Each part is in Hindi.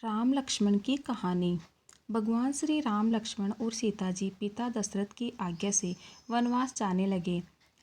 राम लक्ष्मण की कहानी। भगवान श्री राम लक्ष्मण और सीता जी पिता दशरथ की आज्ञा से वनवास जाने लगे।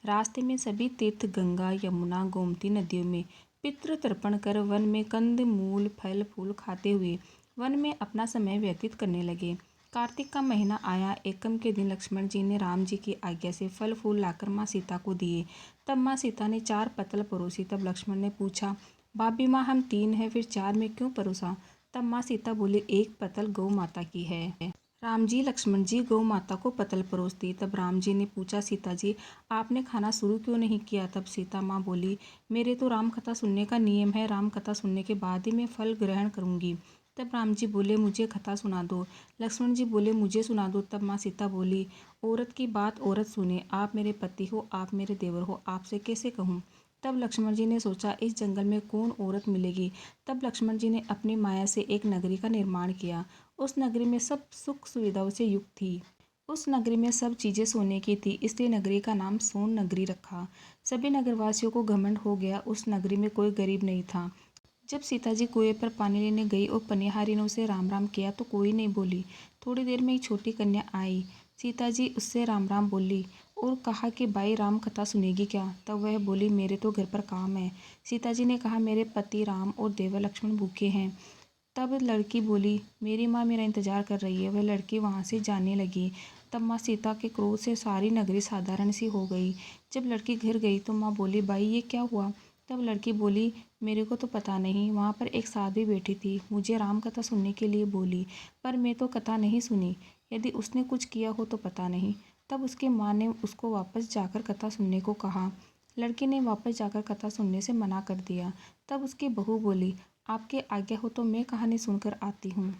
रास्ते में सभी तीर्थ गंगा यमुना गोमती नदियों में पितृ तर्पण कर वन में कंद मूल फल फूल खाते हुए वन में अपना समय व्यतीत करने लगे। कार्तिक का महीना आया। एकम के दिन लक्ष्मण जी ने राम जी की आज्ञा से फल फूल लाकर माँ सीता को दिए। तब माँ सीता ने 4 पत्तल परोसी। तब लक्ष्मण ने पूछा, भाभी माँ हम 3 हैं फिर 4 में क्यों परोसा? तब माँ सीता बोली, 1 पत्तल गौ माता की है। राम जी लक्ष्मण जी गौ माता को पत्तल परोस दी। तब राम जी ने पूछा, सीता जी आपने खाना शुरू क्यों नहीं किया? तब सीता माँ बोली, मेरे तो राम कथा सुनने का नियम है, राम कथा सुनने के बाद ही मैं फल ग्रहण करूँगी। तब राम जी बोले, मुझे कथा सुना दो। लक्ष्मण जी बोले, मुझे सुना दो। तब माँ सीता बोली, औरत की बात औरत सुने, आप मेरे पति हो, आप मेरे देवर हो, आपसे कैसे कहूँ? तब लक्ष्मण जी ने सोचा, इस जंगल में कौन औरत मिलेगी? तब लक्ष्मण जी ने अपनी माया से एक नगरी का निर्माण किया। उस नगरी में सब सुख सुविधाओं से युक्त थी। उस नगरी में सब चीजें सोने की थी, इसलिए नगरी का नाम सोन नगरी रखा। सभी नगरवासियों को घमंड हो गया, उस नगरी में कोई गरीब नहीं था। जब सीता जी कुएं पर पानी लेने गई और पनिहारी ने उसे राम राम किया तो कोई नहीं बोली। थोड़ी देर में एक छोटी कन्या आई। सीता जी उससे राम राम बोली और कहा कि भाई राम कथा सुनेगी क्या? तब वह बोली, मेरे तो घर पर काम है। सीता जी ने कहा, मेरे पति राम और देवर लक्ष्मण भूखे हैं। तब लड़की बोली, मेरी माँ मेरा इंतजार कर रही है। वह लड़की वहाँ से जाने लगी। तब माँ सीता के क्रोध से सारी नगरी साधारण सी हो गई। जब लड़की घर गई तो माँ बोली, भाई ये क्या हुआ? तब लड़की बोली, मेरे को तो पता नहीं, वहाँ पर एक साध्वी बैठी थी, मुझे राम कथा सुनने के लिए बोली, पर मैं तो कथा नहीं सुनी। यदि उसने कुछ किया हो तो पता नहीं। तब उसकी माँ ने उसको वापस जाकर कथा सुनने को कहा। लड़की ने वापस जाकर कथा सुनने से मना कर दिया। तब उसकी बहू बोली, आपकी आज्ञा हो तो मैं कहानी सुनकर आती हूँ।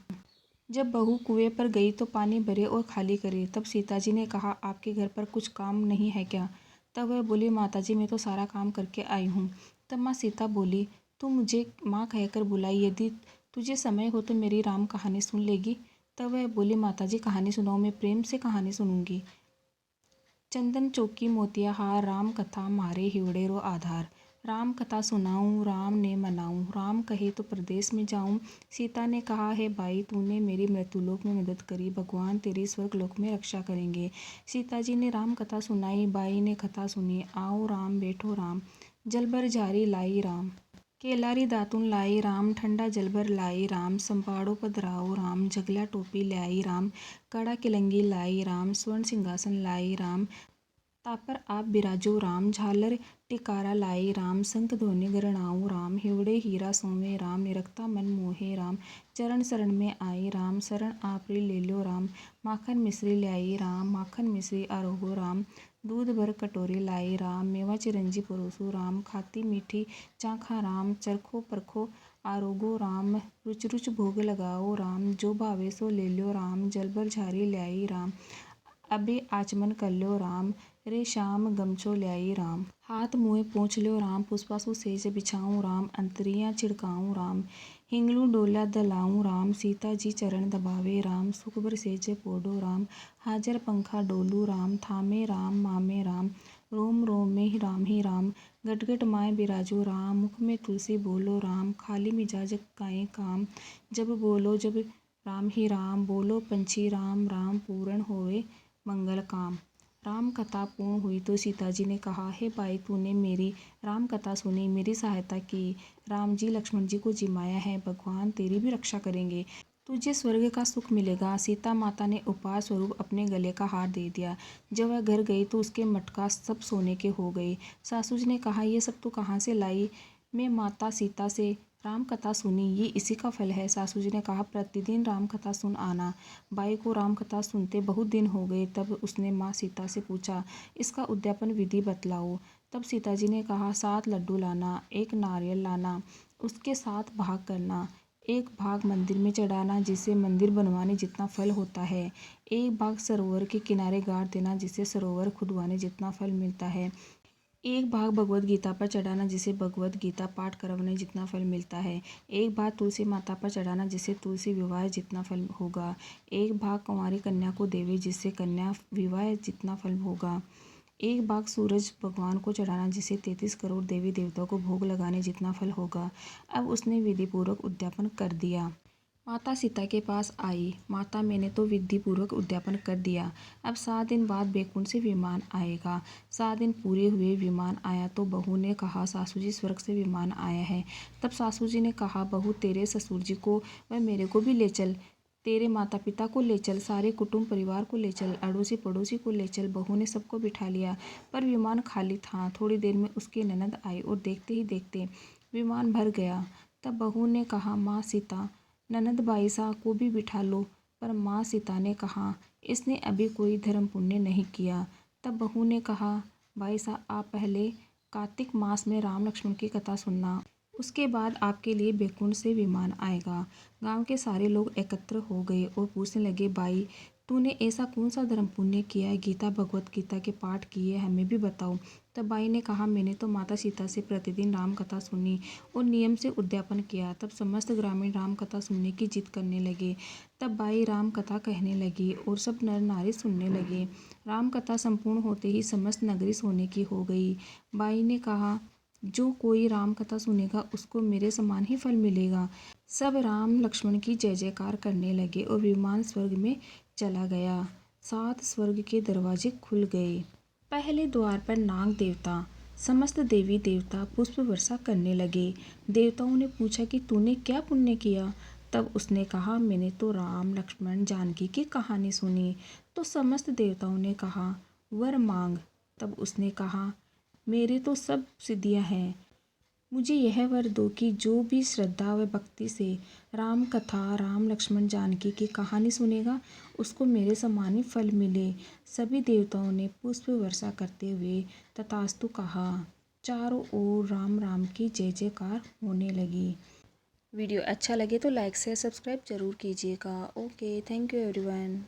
जब बहू कुएं पर गई तो पानी भरे और खाली करे। तब सीता जी ने कहा, आपके घर पर कुछ काम नहीं है क्या? तब वह बोली, माता जी मैं तो सारा काम करके आई हूँ। तब माँ सीता बोली, तू मुझे माँ कहकर बुलाई, यदि तुझे समय हो तो मेरी राम कहानी सुन लेगी? तब वह बोली, माता जी कहानी सुनाओ, मैं प्रेम से कहानी सुनूंगी। चंदन चौकी मोतिया हार, राम कथा मारे हिवड़े रो आधार। राम कथा सुनाऊं राम ने मनाऊं, राम कहे तो प्रदेश में जाऊं। सीता ने कहा, है भाई तूने मेरी मृत्युलोक में मदद करी, भगवान तेरी स्वर्गलोक में रक्षा करेंगे। सीता जी ने राम कथा सुनाई, बाई ने कथा सुनी, आओ राम बैठो राम, जल भर झारी लाई राम। केलारी दातुन लाई राम, ठंडा जलभर लाई राम, संपाड़ो पधराओ राम, जगला टोपी लाई राम, कड़ा किलंगी लाई राम, स्वर्ण सिंहासन लाई राम, तापर आप बिराजो राम, झालर टिकारा लाई राम, शंख ध्वनि गरणाऊं राम, हिवड़े हीरा सोवे राम, निरखता मन मोहे राम, चरण शरण में आई राम, शरण आपरी ले लो राम, माखन मिश्री लाई राम, माखन मिश्री आरोहो राम, दूध भर कटोरी लाई राम, मेवा चिरंजी परोसो राम, खाती मीठी चाखा राम, चरखो परखो आरोगो राम, रुच रुच भोग लगाओ राम, जो भावे सो ले लो राम, जल भर झारी लाई राम, अबे आचमन कर लो राम, रे श्याम गमछो ल्याई राम, हाथ मुँह पोंछ लो राम, पुष्पासु सेज बिछाऊं राम, अंतरियाँ छिड़काऊं राम, हिंगलू डोला दलाऊं राम, सीता जी चरण दबावे राम, सुख भर सेज पोडो राम, हाजर पंखा डोलू राम, थामे राम मामे राम, रोम रोम में ही राम, गटगट माए बिराजो राम, मुख में तुलसी बोलो राम, खाली मिजाज काए काम, जब बोलो जब राम ही राम, बोलो पंछी राम राम, पूर्ण होवे मंगल काम। राम कथा पूर्ण हुई तो सीता जी ने कहा, हे भाई तूने मेरी राम कथा सुनी, मेरी सहायता की, राम जी लक्ष्मण जी को जिमाया है, भगवान तेरी भी रक्षा करेंगे, तुझे स्वर्ग का सुख मिलेगा। सीता माता ने उपहार स्वरूप अपने गले का हार दे दिया। जब वह घर गई तो उसके मटका सब सोने के हो गए। सासू जी ने कहा, ये सब तू कहाँ से लाई? मैं माता सीता से राम कथा सुनी, ये इसी का फल है। सासू जी ने कहा, प्रतिदिन राम कथा सुन आना। बाई को राम कथा सुनते बहुत दिन हो गए। तब उसने माँ सीता से पूछा, इसका उद्यापन विधि बतलाओ। तब सीता जी ने कहा, 7 लड्डू लाना, 1 नारियल लाना, उसके 7 भाग करना, 1 भाग मंदिर में चढ़ाना जिससे मंदिर बनवाने जितना फल होता है, 1 भाग सरोवर के किनारे गाड़ देना जिससे सरोवर खुदवाने जितना फल मिलता है, 1 भाग भगवत गीता पर चढ़ाना जिसे भगवत गीता पाठ करवाने जितना फल मिलता है, 1 भाग तुलसी माता पर चढ़ाना जिससे तुलसी विवाह जितना फल होगा, 1 भाग कुंवारी कन्या को देवे जिससे कन्या विवाह जितना फल होगा, 1 भाग सूरज भगवान को चढ़ाना जिसे 33 करोड़ देवी देवताओं को भोग लगाने जितना फल होगा। अब उसने विधिपूर्वक उद्यापन कर दिया। माता सीता के पास आई। माता, मैंने तो विधिपूर्वक उद्यापन कर दिया। अब 7 दिन बाद बैकुंठ से विमान आएगा। 7 दिन पूरे हुए, विमान आया तो बहू ने कहा, सासू जी, स्वर्ग से विमान आया है। तब सासू जी ने कहा, बहू, तेरे ससुर जी को व मेरे को भी ले चल, तेरे माता पिता को ले चल, सारे कुटुंब परिवार को ले चल, अड़ोसी पड़ोसी को ले चल। बहू ने सबको बिठा लिया, पर विमान खाली था। थोड़ी देर में उसकी ननद आई और देखते ही देखते विमान भर गया। तब बहू ने कहा, माँ सीता, ननद बाईसा को भी बिठा लो। पर माँ सीता ने कहा, इसने अभी कोई धर्म पुण्य नहीं किया। तब बहू ने कहा, बाईसा, आप पहले कार्तिक मास में राम लक्ष्मण की कथा सुनना, उसके बाद आपके लिए बैकुंठ से विमान आएगा। गांव के सारे लोग एकत्र हो गए और पूछने लगे, बाई, तूने ऐसा कौन सा धर्म पुण्य किया है? गीता भगवत गीता के पाठ किए, हमें भी बताओ। तब बाई ने कहा, मैंने तो माता सीता से प्रतिदिन राम कथा सुनी और नियम से उद्यापन किया। तब समस्त ग्रामीण राम कथा सुनने की जिद करने लगे। तब बाई राम कथा कहने लगी और सब नर नारी सुनने लगे। राम कथा संपूर्ण होते ही समस्त नगरी सोने की हो गई। बाई ने कहा, जो कोई राम कथा सुनेगा उसको मेरे समान ही फल मिलेगा। सब राम लक्ष्मण की जय जयकार करने लगे और विमान स्वर्ग में चला गया। 7 स्वर्ग के दरवाजे खुल गए। पहले द्वार पर नाग देवता, समस्त देवी देवता पुष्प वर्षा करने लगे। देवताओं ने पूछा कि तूने क्या पुण्य किया? तब उसने कहा, मैंने तो राम लक्ष्मण जानकी की कहानी सुनी। तो समस्त देवताओं ने कहा, वर मांग। तब उसने कहा, मेरे तो सब सिद्धियां हैं, मुझे यह वर दो कि जो भी श्रद्धा व भक्ति से राम कथा, राम लक्ष्मण जानकी की कहानी सुनेगा उसको मेरे समान ही फल मिले। सभी देवताओं ने पुष्प वर्षा करते हुए तथास्तु कहा। चारों ओर राम राम की जय जयकार होने लगी। वीडियो अच्छा लगे तो लाइक शेयर सब्सक्राइब जरूर कीजिएगा। Okay, thank you everyone.